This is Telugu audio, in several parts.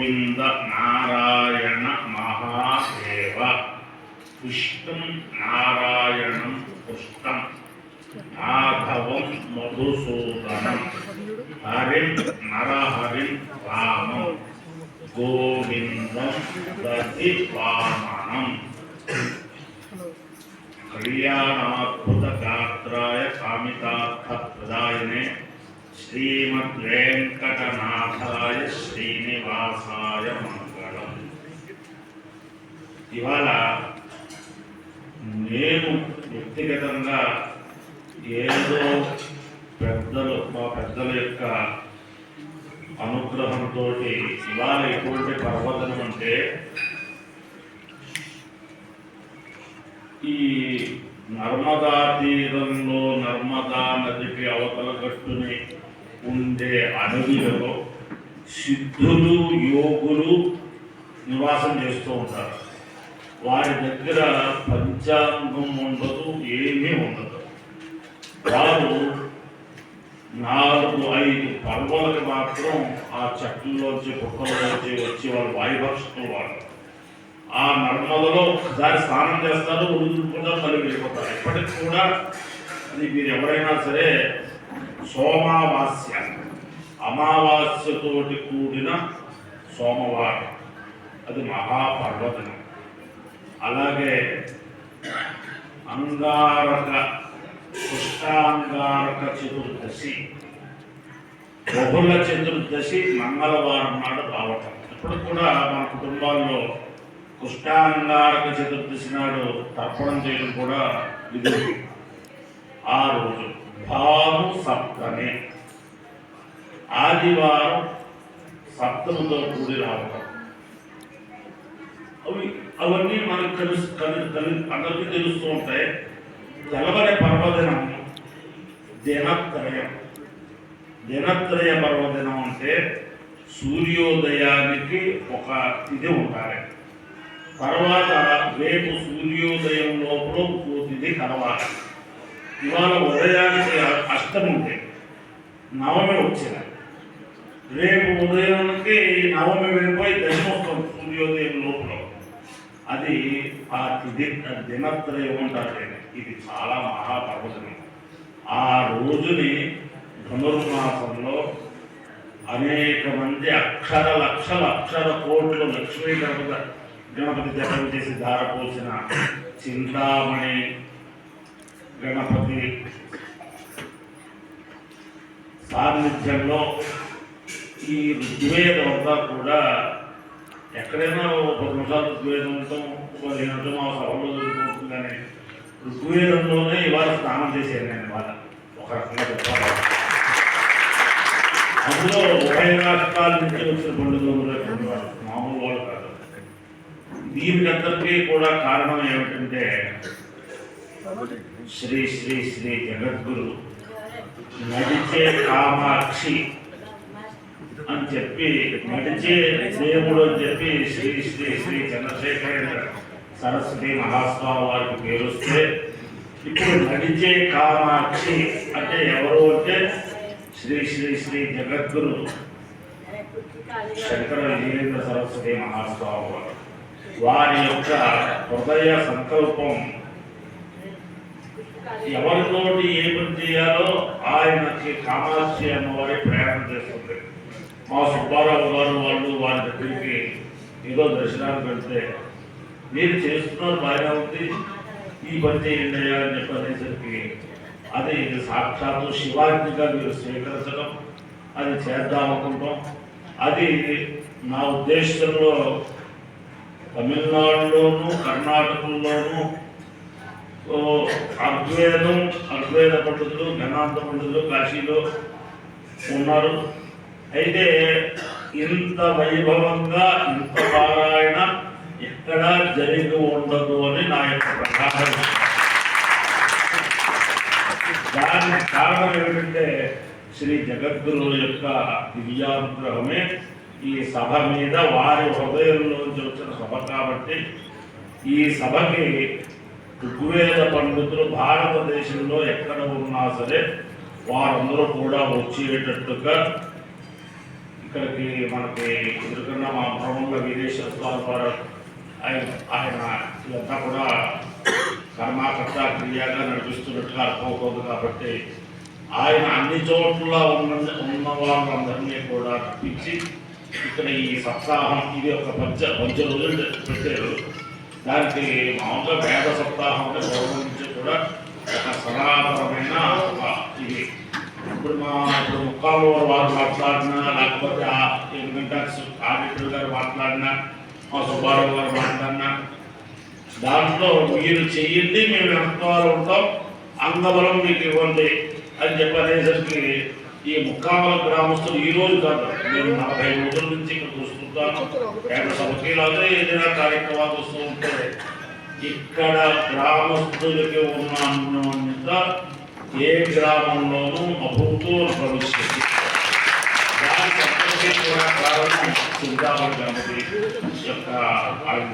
గోవింద నారాయణ మహాదేవ విష్ణుం నారాయణం పుష్టం మాధవం మధుసూదనం హరిం నరహరిం రామం గోవిందం దధివామనం కళ్యాణాద్భుత గాత్రాయ కామితార్థప్రదాయనే శ్రీమద్వేంకటనాథాయ శ్రీనివాసాయ మంగళం. ఇవాళ నేను వ్యక్తిగతంగా ఏదో మా పెద్దల యొక్క అనుగ్రహంతో ఇవాళ ఎటువంటి పర్వదనం అంటే ఈ నర్మదా తీరంలో నర్మదా నదికి అవతల గట్టుని ఉండే అడవిలో సిద్ధులు యోగులు నివాసం చేస్తూ ఉంటారు. వారి దగ్గర పంచాంగం ఉండదు, ఏమీ ఉండదు. వారు 4-5 పర్వాలకు మాత్రం ఆ చెట్లలోంచి పుట్టలోంచి వచ్చి వాళ్ళు వాయుభక్షకులు వాళ్ళు ఆ నర్మదలో ఒకసారి స్నానం చేస్తారు, ఉడుకుంటారు, మళ్ళీ వెళ్ళిపోతారు. ఎప్పటికి కూడా అది మీరు ఎవరైనా సరే సోమావాస్య అమావాస్యతోటి కూడిన సోమవారం అది మహాపర్వదినం. అలాగే పుష్టాంగారక చతుర్దశి బహుళ చతుర్దశి మంగళవారం నాడు రావటం. ఇప్పుడు కూడా మన కుటుంబాల్లో పుష్టాంగారక చతుర్దశి నాడు తర్పణం చేయడం కూడా ఇది. ఆ రోజు భాను సప్తమి ఆదివారం సప్తముతో కూడి రావటం అవన్నీ మనకు అందరికీ తెలుస్తూ ఉంటాయి. తెలవని పర్వదినం దినత్రయ పర్వదినం అంటే సూర్యోదయానికి ఒక తిథి ఉండాలి. తర్వాత రేపు సూర్యోదయం లోపల తిథి కలవాలి. ఇవాళ ఉదయానికి అష్టమి ఉంటే నవమి వచ్చింది. రేపు ఉదయానికి నవమి వెళ్ళిపోయి దశమి వస్తుంది సూర్యోదయం లోపల. అది ఆ తిథి దినత్రయం ఉంటారు. ఇది చాలా మహాపర్వదినం. ఆ రోజుని ధనుర్మాసంలో అనేక మంది లక్షల కోట్లు లక్ష్మీ గణపతి జపం చేసి ధారపోసిన చింతామణి గణపతి సాన్నిధ్యంలో ఈ ఋగ్వేదం అంతా కూడా ఎక్కడైనా 10 నిమిషాలు ఋగ్వేదం ఉంటాం, 15 నిమిషం ఆ సభలో జరుగుతుంది. కానీ ఋగ్వేదంలోనే ఇవాళ స్నానం చేసేది నేను ఇవాళ ఒక రకంగా చెప్పాలి. అందులో ఉభయ రాష్ట్రాల నుంచి వచ్చిన పండుగలు మామూలు వాళ్ళు కాదు. దీనికందరికీ కూడా కారణం ఏమిటంటే శ్రీ శ్రీ శ్రీ జగద్గురు నడిచే కామాక్షి అని చెప్పి, నడిచే దేవుడు అని చెప్పి శ్రీ శ్రీ శ్రీ చంద్రశేఖరేంద్ర సరస్వతి మహాస్వామి వారికి పేరు వస్తే, ఇప్పుడు నడిచే కామాక్షి అంటే ఎవరు అంటే శ్రీ శ్రీ శ్రీ జగద్గురు శంకర విజయేంద్ర సరస్వతి మహాస్వామి వారు. వారి యొక్క హృదయ సంకల్పం ఎవరితోటి ఏ పని చేయాలో ఆయనకి కామాక్షి అమ్మవారి ప్రయాణం చేస్తుంది. మా సుబ్బారావు గారు వాళ్ళు వారి దగ్గరికి ఏదో దర్శనానికి వెళ్తే, మీరు చేస్తున్నారు బాగా ఉంది, ఈ పని చేయండి అని చెప్పనేసరికి అది సాక్షాత్తు శివాజ్ఞగా మీరు స్వీకరించడం, అది చేద్దామనుకుంటాం. అది నా ఉద్దేశంలో తమిళనాడులోను కర్ణాటకలోను అద్వైత పండితులు గణాంత పండితులు కాశీలో ఉన్నారు. అయితే ఇంత వైభవంగా ఇంత పారాయణ ఎక్కడా జరిగి ఉండదు అని నా యొక్క ప్రధాన. దానికి కారణం ఏమిటంటే శ్రీ జగద్గురువుల యొక్క దివ్యానుగ్రహమే ఈ సభ మీద, వారి హృదయంలోంచి వచ్చిన సభ కాబట్టి ఈ సభకి ఋగ్వేద పండితులు భారతదేశంలో ఎక్కడ ఉన్నా సరే వారందరూ కూడా వచ్చేటట్టుగా ఇక్కడికి మనకి ఎదురుకున్న మా బ్రహ్మంలో వీరేశ్వర స్వామి వారు ఆయన ఇదంతా కూడా కర్మాకర్త క్రియగా నడిపిస్తున్నట్టుగా అర్థమవుతుంది. కాబట్టి ఆయన అన్ని చోట్ల ఉన్న వాళ్ళందరినీ కూడా రప్పించి ఇక్కడ ఈ సప్తాహం ఇది ఒక పంచ రోజులు పెట్టారు. దానికి మామూలుగా వేద సప్తాహం గౌరవించి కూడా ఒక సనాతనమైన ఇది ఇప్పుడు ముక్కాలు వారు మాట్లాడినా, లేకపోతే ఎందుకంటే ఆదిత్యులు గారు మాట్లాడినా, మా సుబ్బారావు గారు మాట్లాడినా, దాంట్లో మీరు చెయ్యండి మేము వెనకాల ఉంటాం, అంగబలం మీకు ఇవ్వండి అని చెప్పి అనేసరికి ఈ ముక్కామల గ్రామస్తులు ఈ రోజు కాదు, నేను 40 రోజుల నుంచి ఇక్కడ చూసుకుంటాను. పేద సభకి లేదా ఏదైనా కార్యక్రమాలు వస్తూ ఉంటే ఇక్కడ గ్రామస్తులకి ఉన్న అన్నంత ఏ గ్రామంలోనూ అభూతో భవిష్యత్తు. దానికి కూడా కారణం చింతామణి గణపతి యొక్క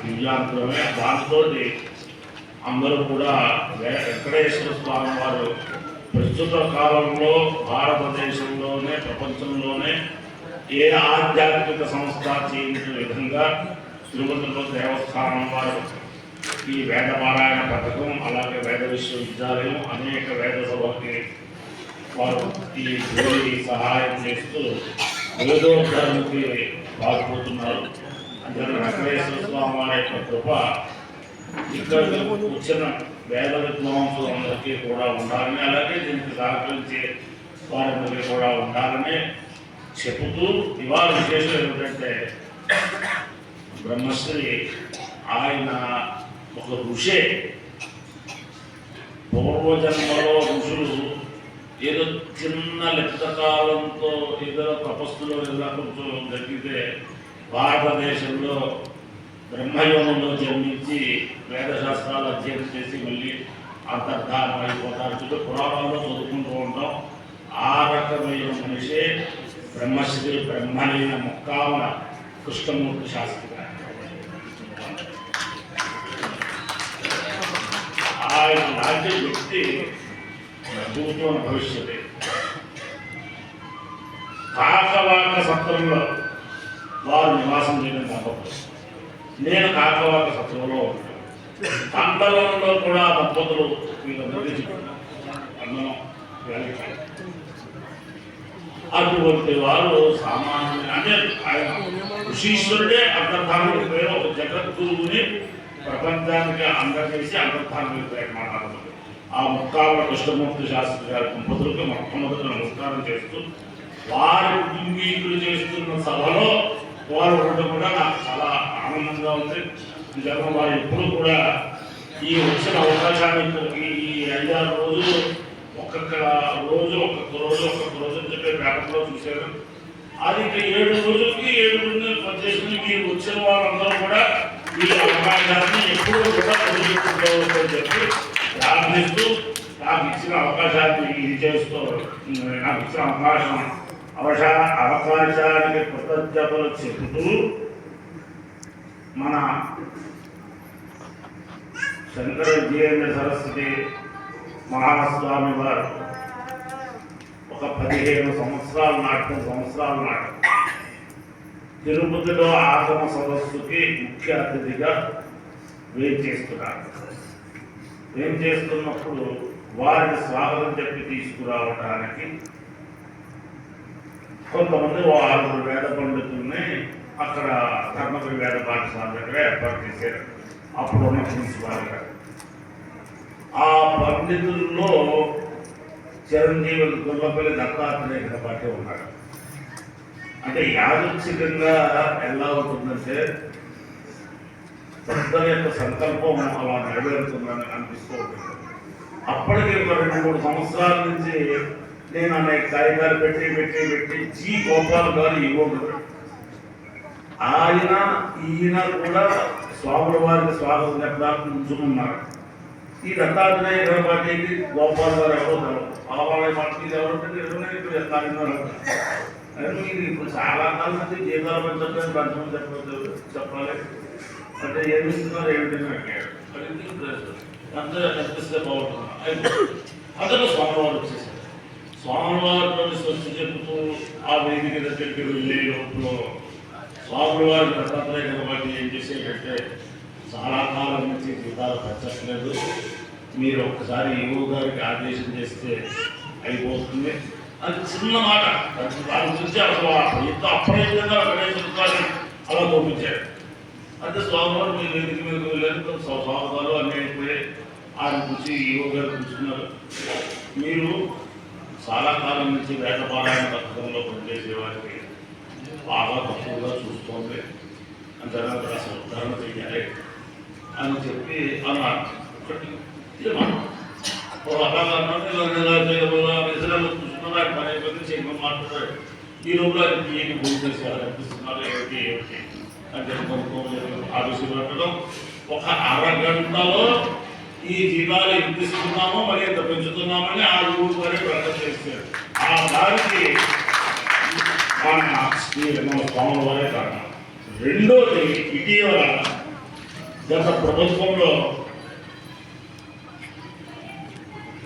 దివ్యాంతరమే. దాంతో అందరూ కూడా వెంకటేశ్వర స్వామి వారు ప్రస్తుత కాలంలో భారతదేశంలోనే ప్రపంచంలోనే ఏ ఆధ్యాత్మిక సంస్థ చేయించిన విధంగా తిరుపతిలో దేవస్థానం వారు ఈ వేదపారాయణ పథకం, అలాగే వేద విశ్వవిద్యాలయం, అనేక వేద సభకి వారు ఈ సహాయం చేస్తూ వేదోద్ధరణకి పాల్గొతున్నారు. అంటే వెంకటేశ్వర స్వామి వారి యొక్క కృప ఇక్కడ వచ్చిన వేద విద్వాంసులు అందరికీ కూడా ఉండాలని, అలాగే దీనికి సహకరించే వారందరికీ కూడా ఉండాలని చెబుతూ ఇవాళ విశేషం ఏమిటంటే బ్రహ్మశ్రీ ఆయన ఒక ఋషే. పూర్వజన్మలో ఋషులు ఏదో చిన్న లెక్కకాలంతో ఏదో తపస్సులో ఇలా కొంచెం జరిగితే భారతదేశంలో బ్రహ్మయోగంలో జన్మించి వేదశాస్త్రాలు అధ్యయనం చేసి మళ్ళీ అంతర్ధానం అయిపోతారు. పురాణాల్లో చదువుకుంటూ ఉంటాం. ఆ రకమైన మనిషే బ్రహ్మశ్రీ బ్రహ్మలీన ముక్కామల కృష్ణమూర్తి శాస్త్రి. ఆయన లాంటి వ్యక్తి అద్భుతమైన భవిష్యత్తు. కాకవాక సత్రంలో వారు నివాసం చేయడం కాబట్టి నేను కాకవాక సత్రంలో ఉంటాను. కండలంలో కూడా దంపతులు వీళ్ళందరికీ అన్నం అటువంటి వారు సామాన్యులు. అంటే ఆయన ఋషీశ్వరుడే అంతర్ధానం పేరు ఒక జగద్గురువుని ప్రపంచానికి అందజేసి అంతర్ధానం మాట్లాడుతుంది. ఆ ముక్కామల కృష్ణమూర్తి శాస్త్రి గారి దంపతులకు మొట్టమొదటి నమస్కారం చేస్తూ వారి కుటుంబీకులు చేస్తున్న సభలో వారు ఉండడం కూడా నాకు చాలా ఆనందంగా ఉంది. నిజంగా వారు ఎప్పుడు కూడా ఈ వచ్చిన అవకాశాన్ని ఈ 5-6 రోజులు ఒక్కొక్క రోజు అని చెప్పి పేపర్లో చూశారు. అది 7 రోజులకి 7 పనిచేసుకుని మీరు వచ్చిన వాళ్ళందరూ కూడా ఈ అవకాశాన్ని ఎప్పుడూ కూడా పొందుకోవాలని చెప్పి ప్రార్థిస్తూ నాకు ఇచ్చిన అవకాశాన్ని ఇది చేస్తూ నాకు ఇచ్చిన అవకాశానికి కృతజ్ఞతలు చెబుతూ మన శంకర విజయేంద్ర సరస్వతి మహాస్వామి వారు ఒక 15 సంవత్సరాల నాటి తిరుపతిలో ఆగమ సదస్సుకి ముఖ్య అతిథిగా చేస్తున్నప్పుడు వారిని స్వాగతం చెప్పి తీసుకురావడానికి కొంతమంది 6 వేద పండితుల్ని అక్కడ ధర్మపురి వేద పాఠశాల దగ్గర ఏర్పాటు చేశారు అప్పుడున్న ప్రిన్సిపాల్ గారు. ఆ పండితుల్లో చిరంజీవి గుల్లపల్లి దత్తాత్రేయ గణపతి ఉన్నాడు. అంటే యాదృచ్ఛికంగా ఎలా ఉంటుందంటే పెద్దల యొక్క సంకల్పం అలా నెరవేరుతుందని అనిపిస్తూ ఉంటుంది. అప్పటికి ఒక 2-3 సంవత్సరాల నుంచి నేను అనేక కాగితాలు పెట్టి జి గోపాల్ గారు ఇవ్వడు ఈయన కూడా స్వాముల వారికి స్వాగతం చెప్పడానికి నుంచున్నారు. ఈ దత్తాత్రేయ గణపతికి గోపాల్ గారు ఎవరో ఆవాలయ పార్టీకి ఎవరంటే ఇప్పుడు మీరు ఇప్పుడు చాలా కాలం నుంచి జీతాలు పెంచడం పంచమని చెప్పాలి అంటే ఏమి ఇస్తున్నారు ఏమిటని అడిగాడు. అంతే కనిపిస్తే బాగుంటుంది. అతను స్వామివారు వచ్చేసారు. స్వామివారిని స్వస్తి చెబుతూ ఆ వేదిక దగ్గరికి వెళ్ళే లోపల స్వామివారి దత్తాత్రేయ గారు ఏం చేసేటంటే చాలా కాలం నుంచి జీతాలు పెంచట్లేదు, మీరు ఒక్కసారి ఈవో గారికి ఆదేశం చేస్తే అయిపోతుంది అది చిన్న మాట. దాని గురించి అసలు ఎంత అప్రయత్నంగా గణేశ్వరి అలా పంపించారు. అంటే స్వామివారు మీ వేదిక మీద వెళ్ళారు, స్వామివారు అన్నీ అయిపోయి ఆయన గురించి ఈవో గారు కూర్చున్నారు. మీరు చాలా కాలం నుంచి వేటపారాయణ పథకంలో పనిచేసే వారికి బాగా తక్కువగా చూస్తోంది, అంటే అసలు ఉద్ధరణ చెయ్యాలి అని చెప్పి అన్నారు. చూస్తున్నారు పని అయిపోతే చేయమని మాట్లాడారు. ఈ రోజులో ఏమి భూమి చేసేవారు అనిపిస్తున్నారు ఏమిటి ఏమిటి అని చెప్పి ఆఫీసులు పెట్టడం. ఒక అరగంటలో ఈ జీవాలు ఎంత ఇస్తున్నామో మరి ఎంత పెంచుతున్నామని ఆ ఊరు వరే ప్రకటన చేస్తారు. ఆ దానికి స్వామి వారే కారణం. రెండోది, ఇటీవల గత ప్రభుత్వంలో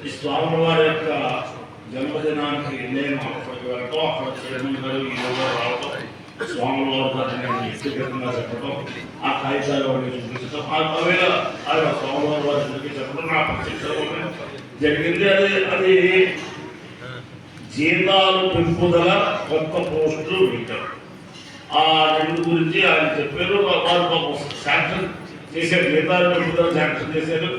ఈ స్వామివారి యొక్క జన్మదినానికి నేను అక్కడికి వెళ్ళటం, అక్కడ చైర్మన్ గారు ఈ రోజు రావటం, స్వామివారి గారిని వ్యక్తిగతంగా చెప్పడం, ఆ కాగితాలు వాడిని చూపించడం, ఆయన స్వామివారి వారి గురించి చెప్పడం నా ప్రత్యక్షంలో జరిగింది. అది జీతాలు పెంపుదల, కొత్త పోస్టులు వేయటం, ఆ రెండు గురించి ఆయన చెప్పారు. వారు శాంక్షన్ చేశారు, జీతాలు పెంపుదల శాంక్షన్ చేశారు,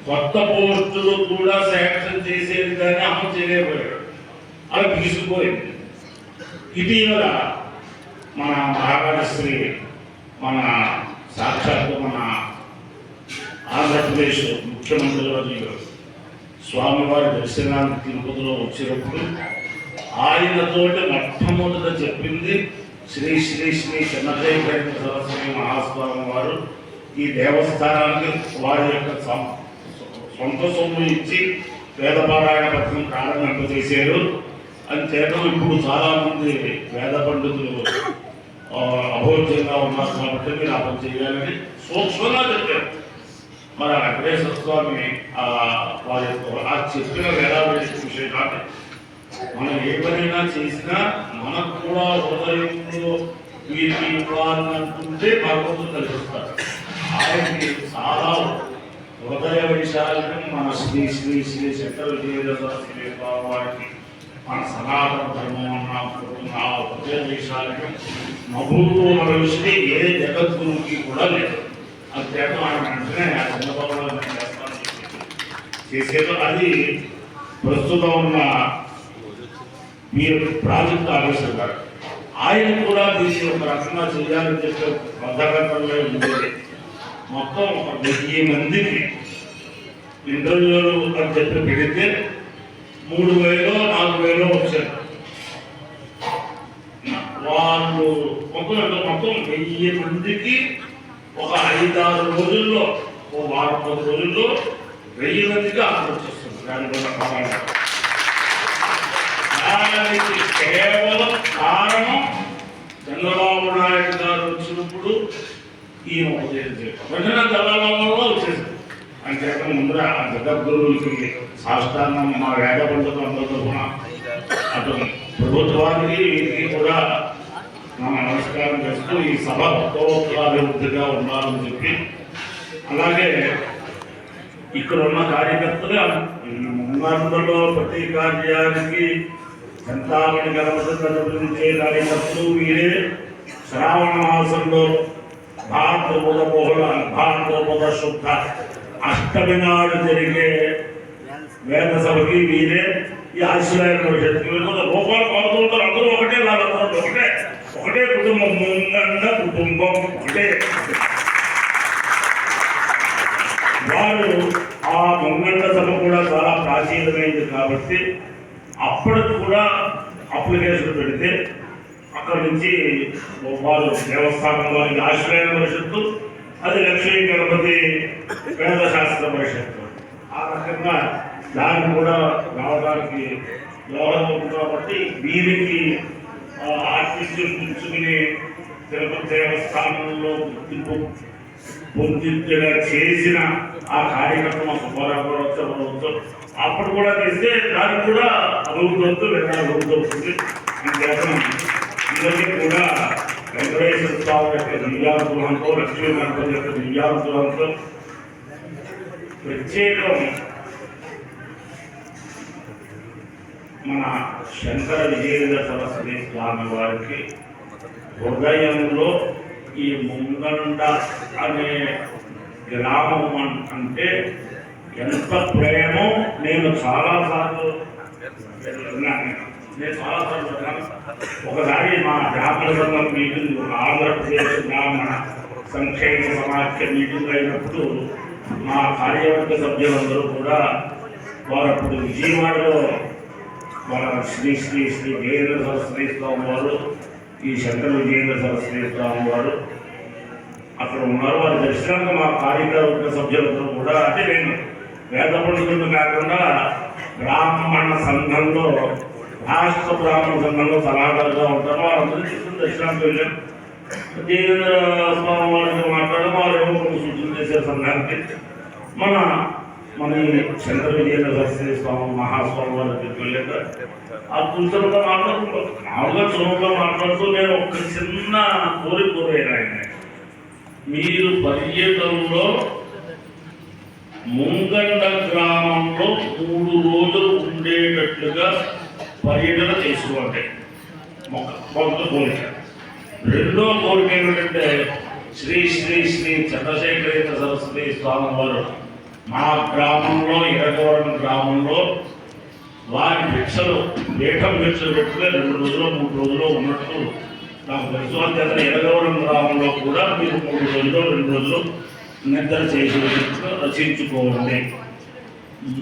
కొత్త పోస్టులు కూడా శాంక్షన్ చేసేది కానీ అమలు చేయలేకపోయాడు. అలా తీసుకుపోయింది. ఇటీవల మన మహారాజశ్రీ మన సాక్షాత్తు మన ఆంధ్రప్రదేశ్ ముఖ్యమంత్రి వర్యులు స్వామివారి దర్శనానికి తిరుపతిలో వచ్చినప్పుడు ఆయనతోటి మొట్టమొదట చెప్పింది శ్రీ శ్రీ శ్రీ చంద్రశేఖర సరస్వతి మహాస్వామి వారు ఈ దేవస్థానానికి వారి యొక్క సొంత సొమ్ము ఇచ్చి వేదపారాయణ పథకం ప్రారంభింపజేశారు అని చేత ఇప్పుడు చాలామంది వేద పండితులు అభోజ్యంగా ఉన్నారు కాబట్టి మీరు ఆ పని చేయాలని సూక్ష్మంగా చెప్పారు. మరి ఆ వెంకటేశ్వర స్వామి వారి ఆ చెప్పిన వేదావేద విషయాన్ని మనం ఏ పనైనా చేసినా మనకు కూడా హృదయంలో వీరికి ఇవ్వాలని అనుకుంటే భగవంతుడు కల్పిస్తారు. ఆయనకి చాలా హృదయ వైశాల్యం మన శ్రీ శ్రీ శ్రీ శంకర విజయశ్రీ వారికి మన సనాతన ధర్మం అన్న ఆ హృదయ వైశాల్యం మభూతో మనిషి ఏ జగద్గురువుకి కూడా లేదు. అది చేత ఆయన వెంటనే ఆ చంద్రబాబు చేసేదో అది ప్రస్తుతం ఉన్న మీరు ప్రాజెక్ట్ ఆఫీసర్ గారు ఆయన కూడా దీన్ని ఒక రకంగా చేయాలని చెప్పే బద్దకంలో ఉండేది. మొత్తం 1000 మందికి ఇంటర్వ్యూలు అని చెప్పి పెడితే 3000 4000 వచ్చారు. వాళ్ళు మొత్తం 1000 మందికి ఒక 5-6 రోజుల్లో, ఓ 10 రోజుల్లో 1000 మందికి అక్కడ వచ్చేస్తుంది. దానికి కేవలం కారణం చంద్రబాబు నాయుడు గారు వచ్చినప్పుడు ఈ వెంటనే చంద్రబాబు వచ్చేసారు. అంటే ముందర ఆ జగద్గురువులకి సాష్టాంగం మా వేద పండుగ అందరితో కూడా అటు ప్రభుత్వానికి వీరికి కూడా నమస్కారం చేస్తూ ఈ సభ భక్తోత్తరాభివృద్ధిగా ఉండాలని చెప్పి, అలాగే ఇక్కడ ఉన్న కార్యకర్తలు ముందంలో ప్రతి కార్యానికి చింతామణి గణపతిని అభివృద్ధి కార్యకర్తలు వీరే. శ్రావణ మాసంలో భారతోపద శుద్ధ అష్టమి నాడు జరిగే వేద సభకి వీరే. ఈ ఆశ్రయ రూపాయలు పాల్గొంటారు. అందరూ ఒకటే, వాళ్ళందరూ ఒకటే కుటుంబం, ముందండ కుటుంబం ఒకటే. వారు ఆ ముంగండ సభ కూడా చాలా ప్రాచీనమైంది కాబట్టి అప్పటికి కూడా అప్లికేషన్ పెడితే అక్కడి నుంచి వారు దేవస్థానం వారికి ఆశ్రయ పరిషత్తు, అది లక్ష్మీ గణపతి వేదశాస్త్ర పరిషత్తు, ఆ రకంగా దాన్ని కూడా రావడానికి వ్యవహారం కాబట్టి వీరికి ఆర్టిస్టులు పుచ్చుకుని తిరుపతి దేవస్థానంలో గుర్తింపు పొందించగా చేసిన ఆ కార్యక్రమం సుబ్బారావు అప్పుడు కూడా తీస్తే దానికి కూడా అభివృద్ధి లేదా అభివృద్ధి అవుతుంది అని చేతనం అందరికీ కూడా వెంకటేశ్వర స్వామి యొక్క దివ్యానుగ్రహంతో లక్ష్మీ గణపతి యొక్క దివ్యానుగ్రహంతో ప్రత్యేకం మన శంకర విజయేంద్ర సరస్వతి స్వామి వారికి హృదయంలో ఈ ముంగండ అనే గ్రామం అంటే ఎంత ప్రేమో నేను చాలాసార్లు విన్నాను. ఒకసారి మా బ్రాహ్మణ సంఘం మీటింగ్ ఆంధ్రప్రదేశ్ బ్రాహ్మణ సంక్షేమ సమాఖ్య మీటింగ్ అయినప్పుడు మా కార్యవర్గ సభ్యులందరూ కూడా వారు అప్పుడు విజయవాడలో మన శ్రీ శ్రీ శ్రీ విజయేంద్ర సరస్వతి స్వామి వారు ఈ శంకర విజయేంద్ర సరస్వతి స్వామి వారు అక్కడ ఉన్నారు. వారి దర్శనానికి మా కార్యవర్గ సభ్యులందరూ కూడా అంటే నేను వేద పండితులు కాకుండా బ్రాహ్మణ సంఘంలో రాష్ట్ర బ్రాహ్మణ సంఘంలో సలహాదారుగా ఉంటారు. వారందరూ తీసుకుని దర్శనానికి వెళ్ళారు. విజయేంద్ర స్వామి వారితో మాట్లాడడం వారు ఏమో కొన్ని సూచనలు చేశారు సంఘానికి. మన శంకర విజయేంద్ర సరస్వతి స్వామి మహాస్వామి వారి దగ్గరికి వెళ్ళాక ఆ కూర్చొనితో మాట్లాడుకుంటారు. మామూలుగా చదువుగా మాట్లాడుతూ నేను ఒక చిన్న కోరిపోయాను ఆయన, మీరు పర్యటనలో ముంగండ గ్రామంలో 3 రోజులు ఉండేటట్లుగా పర్యటన చేసుకోండి. మొదటి కోరిక. రెండో కోరిక ఏమిటంటే శ్రీ శ్రీ శ్రీ చంద్రశేఖరేంద్ర సరస్వతి స్వామి వారు మా గ్రామంలో ఇరగవరం గ్రామంలో వారి భిక్షలు పీఠం భిక్షలు పెట్టుకుని 2 రోజులు 3 రోజులు ఉన్నట్టు నాకు తెలుసు. అంతేత ఇరగవరం గ్రామంలో కూడా మీరు 3 రోజులు 2 రోజులు నిద్ర చేసి రచించుకోండి.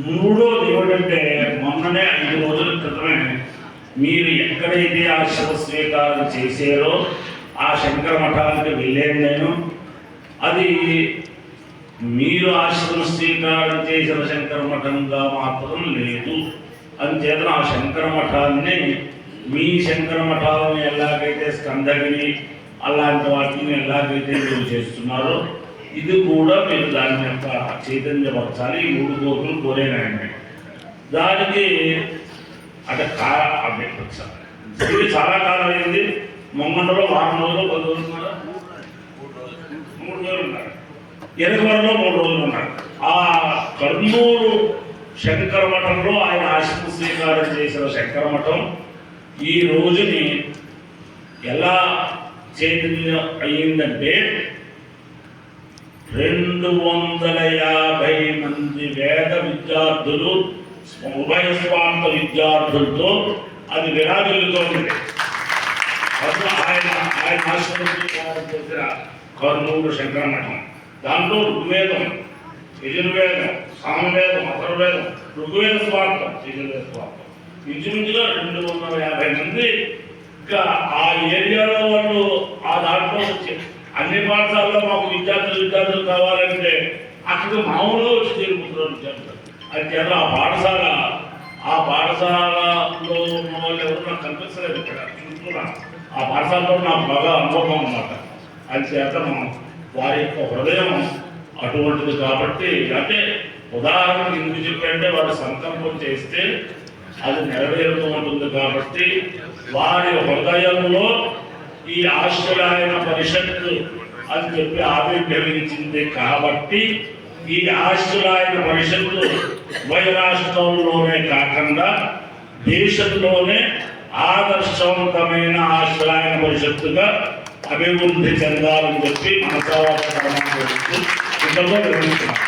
మూడోది ఏమిటంటే మొన్ననే 5 రోజుల క్రితమే మీరు ఎక్కడైతే ఆశ్రమ స్వీకారం చేశారో ఆ శంకర మఠానికి వెళ్ళాను నేను. అది మీరు ఆశ్రమ స్వీకారం చేసిన శంకర మఠంగా మాత్రం లేదు. అందుచేత ఆ శంకర మఠాన్ని మీ శంకర మఠాలను ఎలాగైతే స్కందగిరి అలాంటి వాటిని ఎలాగైతే మీరు చేస్తున్నారో ఇది కూడా మీరు దాని యొక్క చైతన్యపరచాలి. 3 కోరికలు కోరేనాయండి. దానికి అంటే ఇది చాలా కాలం అయింది. మొంగండలో 4 రోజులు 10 రోజులు ఉన్నారు, 3 రోజులు ఉన్నారు. ఎరగవరంలో 3 రోజులు ఉన్నారు. ఆ కర్నూలు శంకర మఠంలో ఆయన ఆశ్రమ స్వీకారం చేసిన శంకర మఠం ఈ రోజుని ఎలా చైతన్యం అయ్యిందంటే 250 మంది వేద విద్యార్థులు ఉభయ స్వార్థ విద్యార్థులతో అది విరాజులతోంది. ఆయన ఆశ్రమ స్వీకారం చేసిన కర్నూలు శంకర మఠం దాంట్లో ఋగ్వేదం, యజుర్వేదం, సామవేదం, అథర్వవేదం, ఋగ్వేద స్వార్థం, యజుర్వేద స్వార్థం ఇంచుమించుగా 250 మంది. ఇంకా ఆ ఏరియాలో వాళ్ళు ఆ దాంట్లో వచ్చి అన్ని పాఠశాలలో మాకు విద్యార్థులు కావాలంటే అక్కడ మామూలుగా వచ్చి చేరుకుంటున్నారు విద్యార్థులు. అది ఆ పాఠశాలలో ఉన్న వాళ్ళు ఎవరు నాకు కనిపిస్తలేదు. ఇక్కడ చూస్తున్నా ఆ పాఠశాలలో నాకు బాగా అనుభవం అన్నమాట. అది చేత వారి యొక్క హృదయం అటువంటిది కాబట్టి అంటే ఉదాహరణకు ఎందుకు చెప్పంటే వారు సంకల్పం చేస్తే అది నెరవేరుతూ ఉంటుంది కాబట్టి వారి హృదయంలో ఈ ఆశ్రయాయన పరిషత్తు అని చెప్పి ఆవిర్భవించింది కాబట్టి ఈ ఆశ్రయాయన పరిషత్తు ఉభయ రాష్ట్రంలోనే కాకుండా దేశంలోనే ఆదర్శవంతమైన ఆశ్రయాయన పరిషత్తుగా అభివృద్ధి చెందాలని చెప్పి మనసావాస నిర్వహిస్తున్నాం.